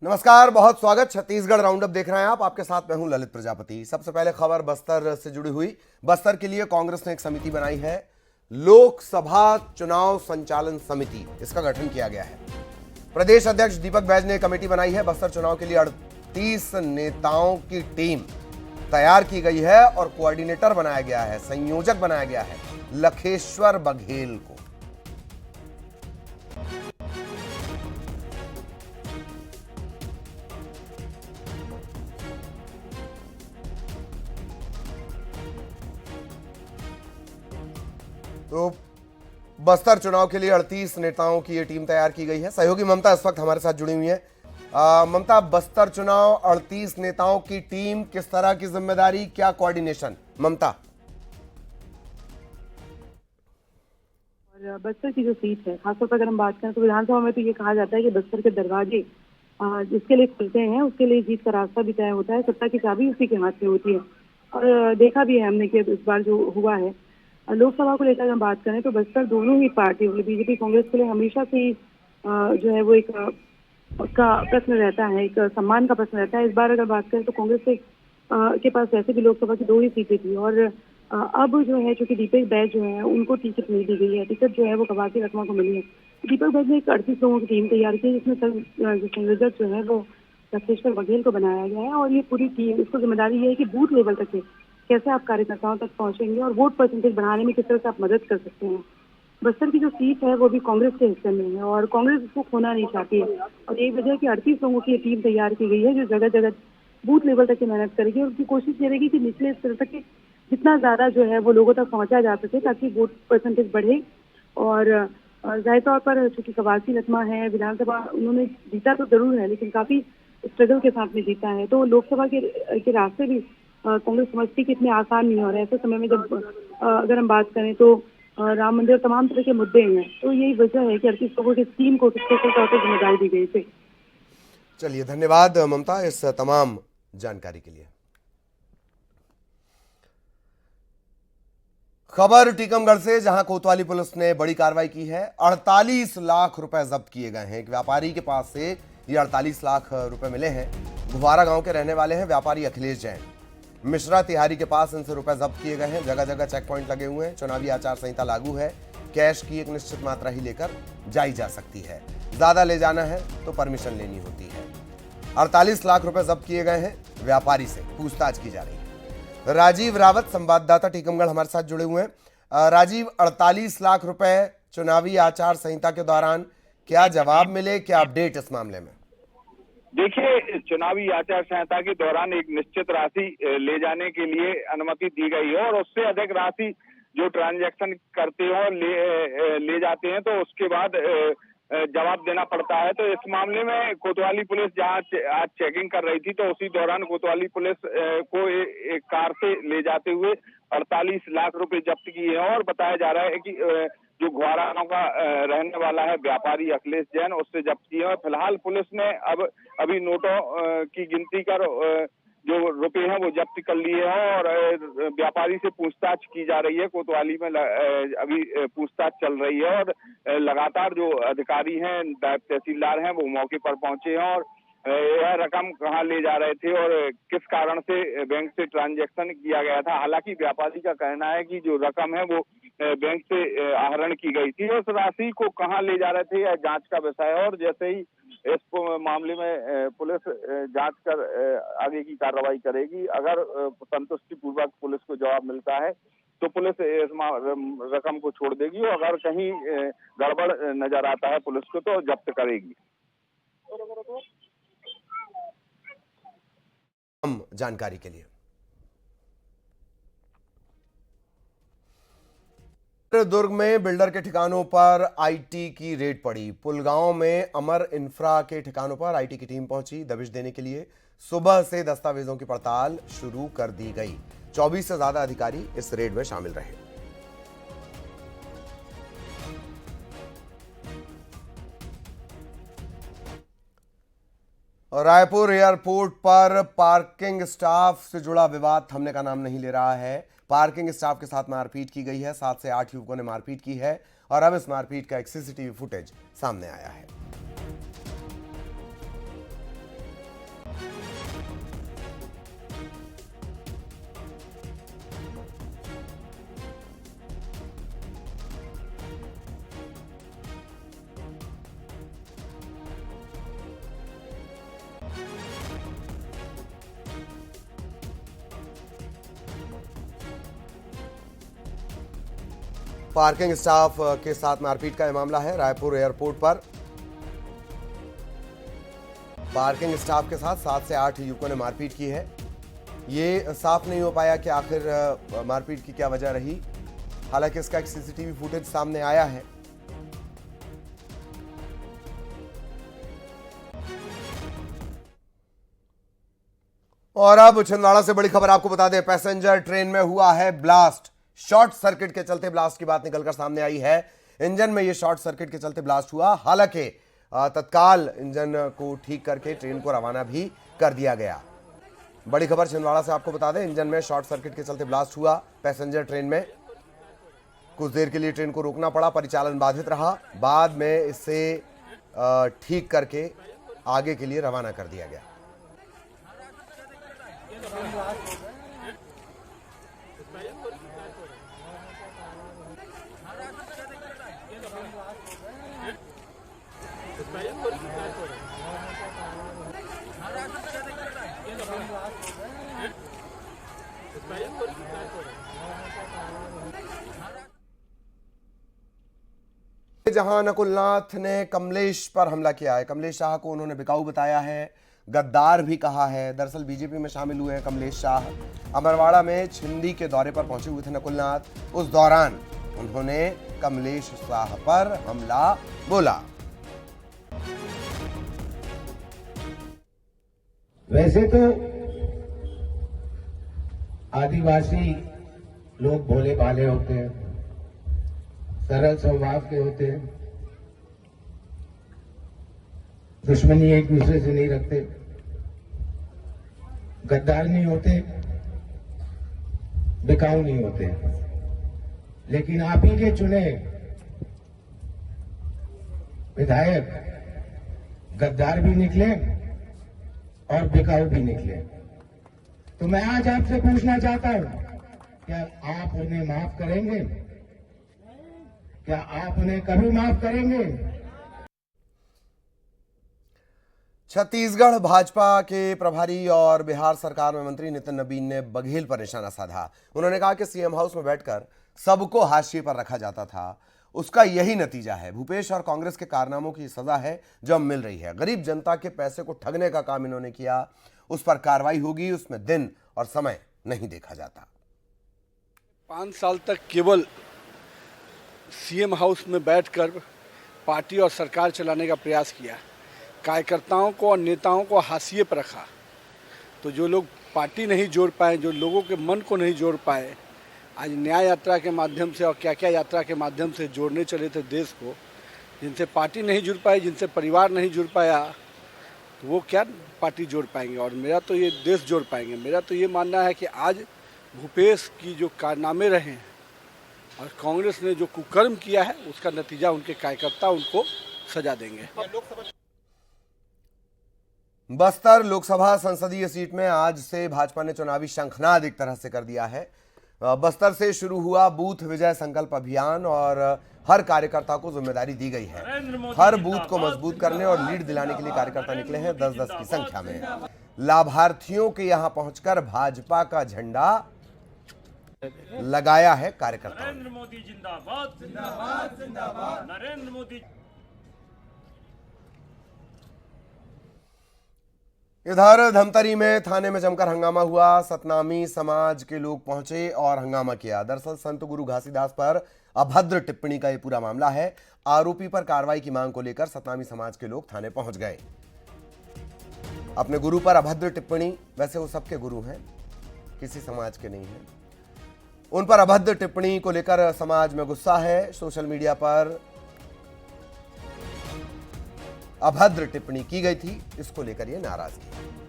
नमस्कार, बहुत स्वागत। छत्तीसगढ़ राउंडअप देख रहे हैं आप। आपके साथ मैं हूं ललित प्रजापति। सबसे पहले खबर बस्तर से जुड़ी हुई। बस्तर के लिए कांग्रेस ने एक समिति बनाई है, लोकसभा चुनाव संचालन समिति। इसका गठन किया गया है। प्रदेश अध्यक्ष दीपक बैज ने कमेटी बनाई है। बस्तर चुनाव के लिए 38 नेताओं की टीम तैयार की गई है और कोऑर्डिनेटर बनाया गया है, संयोजक बनाया गया है लखेश्वर बघेल को। तो बस्तर चुनाव के लिए 38 नेताओं की ये टीम तैयार की गई है। सहयोगी ममता इस वक्त हमारे साथ जुड़ी हुई है। ममता, बस्तर चुनाव 38 नेताओं की टीम, किस तरह की जिम्मेदारी, क्या कोऑर्डिनेशन? ममता। और बस्तर की जो सीट है, खासतौर पर अगर हम बात करें तो विधानसभा में तो ये कहा जाता है कि बस्तर के दरवाजे जिसके लिए खुलते हैं उसके लिए जीत का रास्ता भी तय होता है। सत्ता की चाबी उसी के हाथ में होती है और देखा भी है हमने कि इस बार जो हुआ है लोकसभा को लेकर हम बात करें तो बस्तर दोनों ही पार्टी बीजेपी कांग्रेस के लिए हमेशा से ही जो है वो एक उसका प्रश्न रहता है, एक सम्मान का प्रश्न रहता है। इस बार अगर बात करें तो कांग्रेस के पास वैसे भी लोकसभा की 2 ही सीटें थी और अब जो है चूंकि दीपक बैज जो है उनको टिकट नहीं दी गई है। टिकट जो है वो कबाती रकमा को मिली है। दीपक बैज ने एक 38 लोगों की टीम तैयार की जिसमें संयोजक जो है वो लखेश्वर बघेल को बनाया गया है और ये पूरी टीम, इसको जिम्मेदारी ये है कि बूथ लेवल तक के कैसे आप कार्यकर्ताओं तक पहुंचेंगे और वोट परसेंटेज बढ़ाने में किस तरह से आप मदद कर सकते हैं। बस्तर की जो सीट है वो भी कांग्रेस के हिस्से में है और कांग्रेस इसको खोना नहीं चाहती है और यही वजह है कि 38 लोगों की टीम तैयार की गई है जो जगह जगह बूथ लेवल तक की मेहनत करेगी और उनकी कोशिश ये रहेगी कि निचले स्तर तक के जितना ज्यादा जो है वो लोगों तक पहुंचा जा सके ताकि वोट परसेंटेज बढ़े। और जाहिर तौर पर चूंकि कवासी लखमा है, विधानसभा उन्होंने जीता तो जरूर है लेकिन काफी स्ट्रगल के साथ में जीता है, तो लोकसभा के रास्ते भी कांग्रेस समझती कि इतने आसान नहीं हो रहे। ऐसे समय में जब अगर हम बात करें तो राम मंदिर तमाम तरह के मुद्दे हैं, तो यही वजह है कि 38 लोगों की टीम को स्पेशल तौर पर जिम्मेदारी दी गई थी। चलिए, धन्यवाद ममता इस तमाम जानकारी के लिए। खबर टीकमगढ़ से, जहां कोतवाली पुलिस ने बड़ी कार्रवाई की है। 48 लाख रुपए जब्त किए गए हैं। एक व्यापारी के पास से ये 48 लाख रुपए मिले हैं। घुवारा गांव के रहने वाले हैं व्यापारी अखिलेश जैन। मिश्रा तिहारी के पास इनसे रुपए जब्त किए गए हैं। जगह जगह चेक पॉइंट लगे हुए हैं। चुनावी आचार संहिता लागू है। कैश की एक निश्चित मात्रा ही लेकर जाई जा सकती है। ज्यादा ले जाना है तो परमिशन लेनी होती है। 48 लाख रुपए जब्त किए गए हैं। व्यापारी से पूछताछ की जा रही है। राजीव रावत संवाददाता टीकमगढ़ हमारे साथ जुड़े हुए हैं। राजीव, 48 लाख रुपए चुनावी आचार संहिता के दौरान क्या जवाब मिले, क्या अपडेट इस मामले में? देखिए, चुनावी आचार संहिता के दौरान एक निश्चित राशि ले जाने के लिए अनुमति दी गई है और उससे अधिक राशि जो ट्रांजैक्शन करते हो और ले जाते हैं तो उसके बाद जवाब देना पड़ता है। तो इस मामले में कोतवाली पुलिस जहाँ आज चेकिंग कर रही थी तो उसी दौरान कोतवाली पुलिस को एक कार से ले जाते हुए 48 लाख रुपए जब्त किए हैं और बताया जा रहा है कि जो घुवारा गांव का रहने वाला है व्यापारी अखिलेश जैन, उससे जब्त किए हैं। फिलहाल पुलिस ने अभी नोटों की गिनती कर जो रुपए हैं वो जब्त कर लिए हैं और व्यापारी से पूछताछ की जा रही है। कोतवाली में अभी पूछताछ चल रही है और लगातार जो अधिकारी हैं, नायब तहसीलदार हैं, वो मौके पर पहुंचे हैं और यह रकम कहाँ ले जा रहे थे और किस कारण से बैंक से ट्रांजैक्शन किया गया था। हालांकि व्यापारी का कहना है कि जो रकम है वो बैंक से आहरण की गई थी। उस राशि को कहाँ ले जा रहे थे यह जांच का विषय है और जैसे ही इस मामले में पुलिस जांच कर आगे की कार्रवाई करेगी। अगर संतुष्टिपूर्वक पुलिस को जवाब मिलता है तो पुलिस इस रकम को छोड़ देगी और अगर कहीं गड़बड़ नजर आता है पुलिस को तो जब्त करेगी। जानकारी के लिए दुर्ग में बिल्डर के ठिकानों पर आईटी की रेड पड़ी। पुलगांव में अमर इंफ्रा के ठिकानों पर आईटी की टीम पहुंची दबिश देने के लिए। सुबह से दस्तावेजों की पड़ताल शुरू कर दी गई। 24 से ज्यादा अधिकारी इस रेड में शामिल रहे। रायपुर एयरपोर्ट पर पार्किंग स्टाफ से जुड़ा विवाद थमने का नाम नहीं ले रहा है। पार्किंग स्टाफ के साथ मारपीट की गई है। 7 से 8 युवकों ने मारपीट की है और अब इस मारपीट का एक सीसीटीवी फुटेज सामने आया है। पार्किंग स्टाफ के साथ मारपीट का यह मामला है रायपुर एयरपोर्ट पर। पार्किंग स्टाफ के साथ 7 से 8 युवकों ने मारपीट की है। ये साफ नहीं हो पाया कि आखिर मारपीट की क्या वजह रही। हालांकि इसका एक सीसीटीवी फुटेज सामने आया है। और अब छिंदवाड़ा से बड़ी खबर आपको बता दें, पैसेंजर ट्रेन में हुआ है ब्लास्ट। शॉर्ट सर्किट के चलते ब्लास्ट की बात निकलकर सामने आई है। इंजन में यह शॉर्ट सर्किट के चलते ब्लास्ट हुआ। हालांकि तत्काल इंजन को ठीक करके ट्रेन को रवाना भी कर दिया गया। बड़ी खबर छिंदवाड़ा से आपको बता दें, इंजन में शॉर्ट सर्किट के चलते ब्लास्ट हुआ पैसेंजर ट्रेन में। कुछ देर के लिए ट्रेन को रोकना पड़ा, परिचालन बाधित रहा। बाद में इसे ठीक करके आगे के लिए रवाना कर दिया गया। जहां नकुलनाथ ने कमलेश पर हमला किया है, कमलेश शाह को उन्होंने बिकाऊ बताया है, गद्दार भी कहा है। दरअसल बीजेपी में शामिल हुए हैं कमलेश शाह। अमरवाड़ा में छिंदी के दौरे पर पहुंचे हुए थे नकुलनाथ। उस दौरान उन्होंने कमलेश शाह पर हमला बोला। वैसे तो आदिवासी लोग भोले भाले होते हैं, सरल स्वभाव के होते हैं, दुश्मनी एक दूसरे से नहीं रखते, गद्दार नहीं होते, बिकाऊ नहीं होते। लेकिन आप ही के चुने विधायक गद्दार भी निकले और बिकाऊ भी निकले। तो मैं आज आपसे पूछना चाहता हूं, क्या आप उन्हें माफ करेंगे? क्या आप उन्हें कभी माफ करेंगे? छत्तीसगढ़ भाजपा के प्रभारी और बिहार सरकार में मंत्री नितिन नबीन ने बघेल पर निशाना साधा। उन्होंने कहा कि सीएम हाउस में बैठकर सबको हाशिए पर रखा जाता था, उसका यही नतीजा है। भूपेश और कांग्रेस के कारनामों की सजा है जो अब मिल रही है। गरीब जनता के पैसे को ठगने का काम इन्होंने किया, उस पर कार्रवाई होगी, उसमें दिन और समय नहीं देखा जाता। 5 साल तक केवल सीएम हाउस में बैठकर पार्टी और सरकार चलाने का प्रयास किया, कार्यकर्ताओं को और नेताओं को हाशिए पर रखा। तो जो लोग पार्टी नहीं जोड़ पाए, जो लोगों के मन को नहीं जोड़ पाए, आज न्याय यात्रा के माध्यम से और क्या क्या यात्रा के माध्यम से जोड़ने चले थे देश को, जिनसे पार्टी नहीं जुड़ पाई, जिनसे परिवार नहीं जुड़ पाया, तो वो क्या पार्टी जोड़ पाएंगे और मेरा तो ये देश जोड़ पाएंगे। मेरा तो ये मानना है कि आज भूपेश की जो कारनामे रहे हैं और कांग्रेस ने जो कुकर्म किया है, उसका नतीजा उनके कार्यकर्ता उनको सजा देंगे। बस्तर लोकसभा संसदीय सीट में आज से भाजपा ने चुनावी शंखनाद एक तरह से कर दिया है। बस्तर से शुरू हुआ बूथ विजय संकल्प अभियान और हर कार्यकर्ता को जिम्मेदारी दी गई है। हर बूथ को मजबूत करने और लीड दिलाने के लिए कार्यकर्ता निकले हैं 10-10 की संख्या में। लाभार्थियों के यहां पहुंचकर भाजपा का झंडा लगाया है कार्यकर्ताओं ने। नरेंद्र मोदी जिंदाबाद, जिंदाबाद, जिंदाबाद, नरेंद्र मोदी। इधर धमतरी में थाने में जमकर हंगामा हुआ। सतनामी समाज के लोग पहुंचे और हंगामा किया। दरअसल संत गुरु घासीदास पर अभद्र टिप्पणी का यह पूरा मामला है। आरोपी पर कार्रवाई की मांग को लेकर सतनामी समाज के लोग थाने पहुंच गए। अपने गुरु पर अभद्र टिप्पणी, वैसे वो सबके गुरु हैं, किसी समाज के नहीं हैं। उन पर अभद्र टिप्पणी को लेकर समाज में गुस्सा है। सोशल मीडिया पर अभद्र टिप्पणी की गई थी, इसको लेकर ये नाराजगी है।